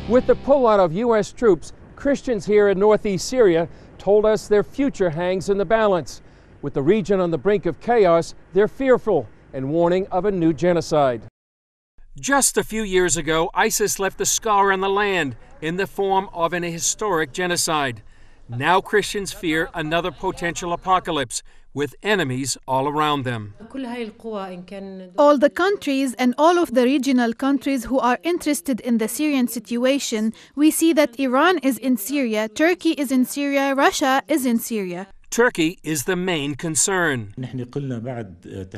With the pullout of U.S. troops, Christians here in northeast Syria told us their future hangs in the balance. With the region on the brink of chaos, they're fearful and warning of a new genocide. Just a few years ago, ISIS left a scar on the land in the form of an historic genocide. Now Christians fear another potential apocalypse, with enemies all around them. All the countries and all of the regional countries who are interested in the Syrian situation, we see that Iran is in Syria, Turkey is in Syria, Russia is in Syria. Turkey is the main concern.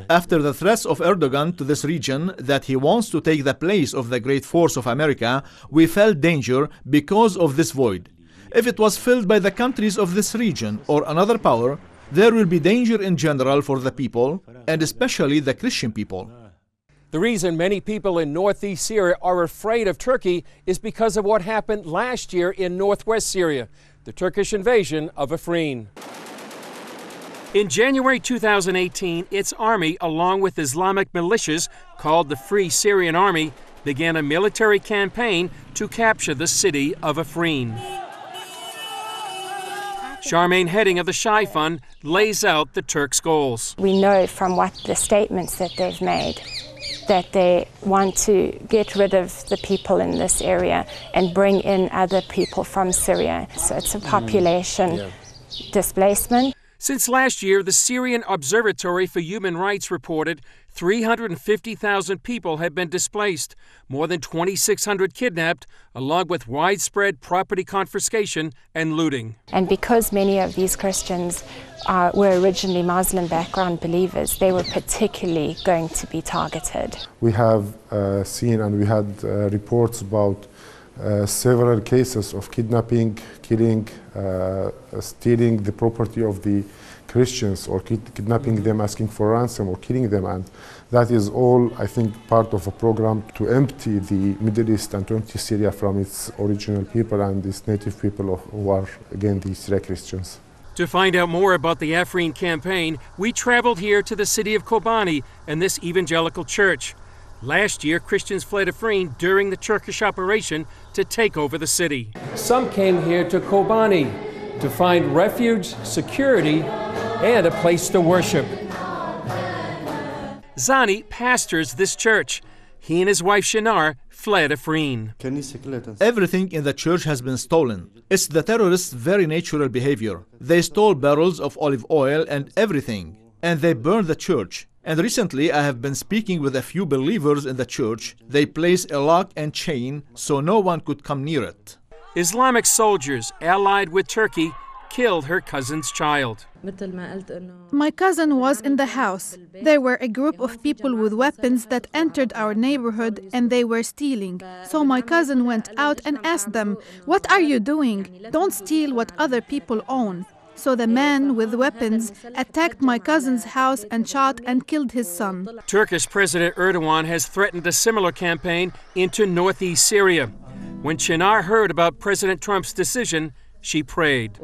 After the threats of Erdogan to this region that he wants to take the place of the great force of America, we felt danger because of this void. If it was filled by the countries of this region or another power, there will be danger in general for the people, and especially the Christian people. The reason many people in northeast Syria are afraid of Turkey is because of what happened last year in northwest Syria, the Turkish invasion of Afrin. In January 2018, its army, along with Islamic militias called the Free Syrian Army, began a military campaign to capture the city of Afrin. Charmaine Heading of the Shai Fund lays out the Turks' goals. We know from what the statements that they've made that they want to get rid of the people in this area and bring in other people from Syria. So it's a population displacement. Since last year, the Syrian Observatory for Human Rights reported 350,000 people have been displaced, more than 2,600 kidnapped, along with widespread property confiscation and looting. And because many of these Christians were originally Muslim background believers, they were particularly going to be targeted. We have seen and we had reports about several cases of kidnapping, killing, stealing the property of the Christians, or kidnapping them, asking for ransom, or killing them. And that is all, I think, part of a program to empty the Middle East and to empty Syria from its original people and its native people who are, again, the Syrian Christians. To find out more about the Afrin campaign, we traveled here to the city of Kobani and this evangelical church. Last year, Christians fled Afrin during the Turkish operation to take over the city. Some came here to Kobani to find refuge, security, and a place to worship. Zani pastors this church. He and his wife Shinar fled Afrin. Everything in the church has been stolen. It's the terrorists' very natural behavior. They stole barrels of olive oil and everything, and they burned the church. And recently I have been speaking with a few believers in the church. They placed a lock and chain so no one could come near it. Islamic soldiers allied with Turkey killed her cousin's child. My cousin was in the house. There were a group of people with weapons that entered our neighborhood and they were stealing. So my cousin went out and asked them, "What are you doing? Don't steal what other people own." So the man with weapons attacked my cousin's house and shot and killed his son. Turkish President Erdogan has threatened a similar campaign into northeast Syria. When Shinar heard about President Trump's decision, she prayed.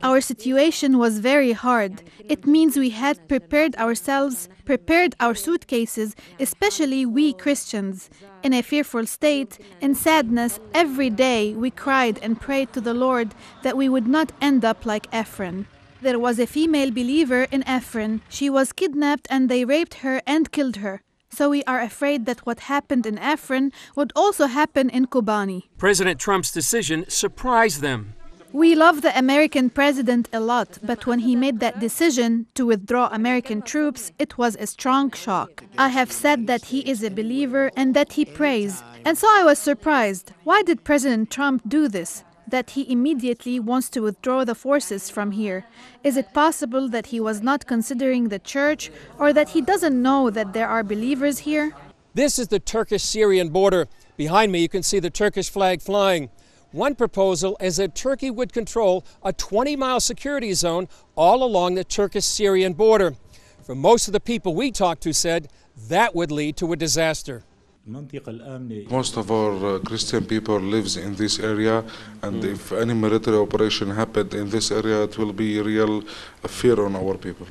Our situation was very hard. It means we had prepared ourselves, prepared our suitcases, especially we Christians. In a fearful state, in sadness, every day we cried and prayed to the Lord that we would not end up like Afrin. There was a female believer in Afrin. She was kidnapped and they raped her and killed her. So we are afraid that what happened in Afrin would also happen in Kobani. President Trump's decision surprised them. We love the American president a lot, but when he made that decision to withdraw American troops, it was a strong shock. I have said that he is a believer and that he prays. And so I was surprised. Why did President Trump do this? That he immediately wants to withdraw the forces from here. Is it possible that he was not considering the church, or that he doesn't know that there are believers here? This is the Turkish-Syrian border. Behind me you can see the Turkish flag flying. One proposal is that Turkey would control a 20-mile security zone all along the Turkish-Syrian border. For most of the people we talked to said that would lead to a disaster. Most of our Christian people lives in this area, and if any military operation happened in this area, it will be real fear on our people.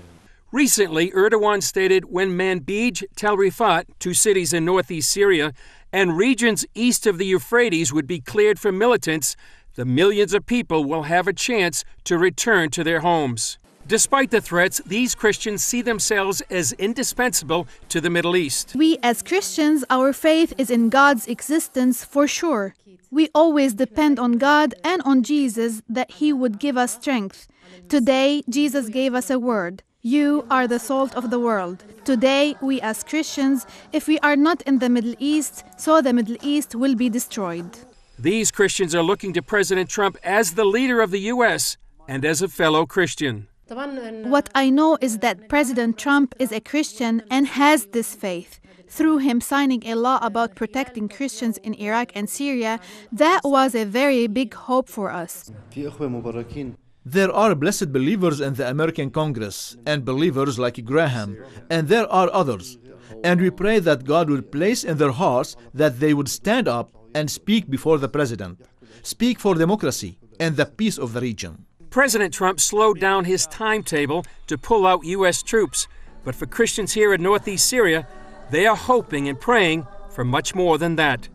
Recently, Erdogan stated when Manbij, Tel Rifat, two cities in northeast Syria, and regions east of the Euphrates would be cleared from militants, the millions of people will have a chance to return to their homes. Despite the threats, these Christians see themselves as indispensable to the Middle East. We as Christians, our faith is in God's existence for sure. We always depend on God and on Jesus that He would give us strength. Today, Jesus gave us a word. You are the salt of the world. Today, we as Christians, if we are not in the Middle East, so the Middle East will be destroyed. These Christians are looking to President Trump as the leader of the U.S. and as a fellow Christian. What I know is that President Trump is a Christian and has this faith. Through him signing a law about protecting Christians in Iraq and Syria, that was a very big hope for us. There are blessed believers in the American Congress and believers like Graham, and there are others. And we pray that God would place in their hearts that they would stand up and speak before the president, speak for democracy and the peace of the region. President Trump slowed down his timetable to pull out U.S. troops, but for Christians here in northeast Syria, they are hoping and praying for much more than that.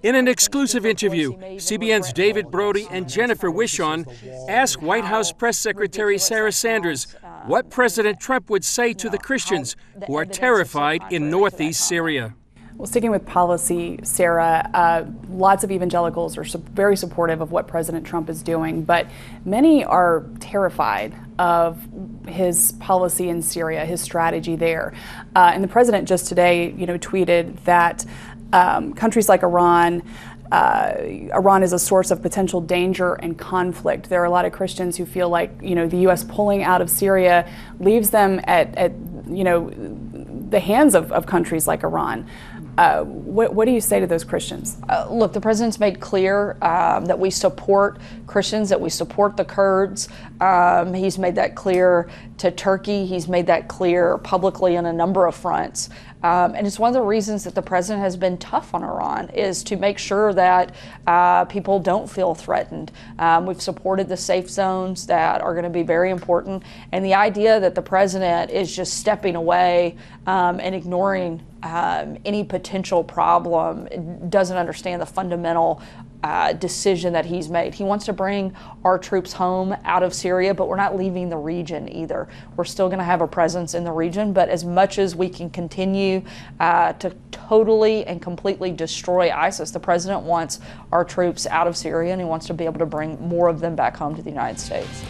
In an exclusive interview, CBN's David Brody and Jennifer Wishon asked White House Press Secretary Sarah Sanders what President Trump would say to the Christians who are terrified in northeast Syria. Well, sticking with policy, Sarah, lots of evangelicals are very supportive of what President Trump is doing, but many are terrified of his policy in Syria, his strategy there. And the president just today, tweeted that countries like Iran is a source of potential danger and conflict. There are a lot of Christians who feel like, the U.S. pulling out of Syria leaves them at the hands of countries like Iran. What do you say to those Christians? Look, the president's made clear that we support Christians, that we support the Kurds. He's made that clear to Turkey. He's made that clear publicly on a number of fronts. And it's one of the reasons that the president has been tough on Iran, is to make sure that people don't feel threatened. We've supported the safe zones that are going to be very important. And the idea that the president is just stepping away and ignoring any potential problem doesn't understand the fundamental decision that he's made. He wants to bring our troops home out of Syria, but we're not leaving the region either. We're still going to have a presence in the region, but as much as we can continue to totally and completely destroy ISIS, the president wants our troops out of Syria, and he wants to be able to bring more of them back home to the United States.